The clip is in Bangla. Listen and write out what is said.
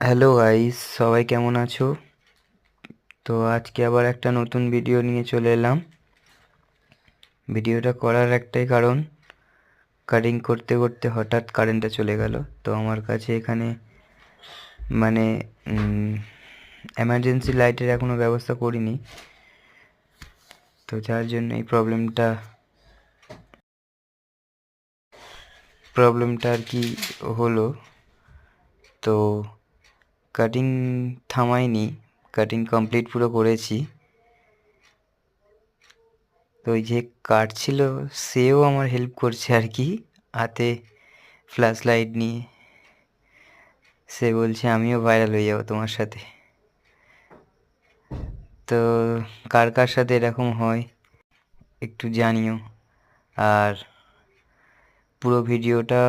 হ্যালো গাইস, সবাই কেমন আছো? তো আজকে আবার একটা নতুন ভিডিও নিয়ে চলে এলাম। ভিডিওটা করার একটাই কারণ, কাটিং করতে করতে হঠাৎ কারেন্টটা চলে গেল। তো আমার কাছে এখানে মানে এমার্জেন্সি লাইটের এখনো ব্যবস্থা করিনি, তো যার জন্য এই প্রবলেমটা আর কি হলো। তো কাটিং থামাইনি, কাটিং কমপ্লিট পুরো করেছি। তো ওই যে কাটছিল সেও আমার হেল্প করছে আর কি, হাতে ফ্ল্যাশ লাইট নিয়ে। সে বলছে আমিও ভাইরাল হয়ে যাবো তোমার সাথে। তো কার কার সাথে এরকম হয় একটু জানিও। আর পুরো ভিডিওটা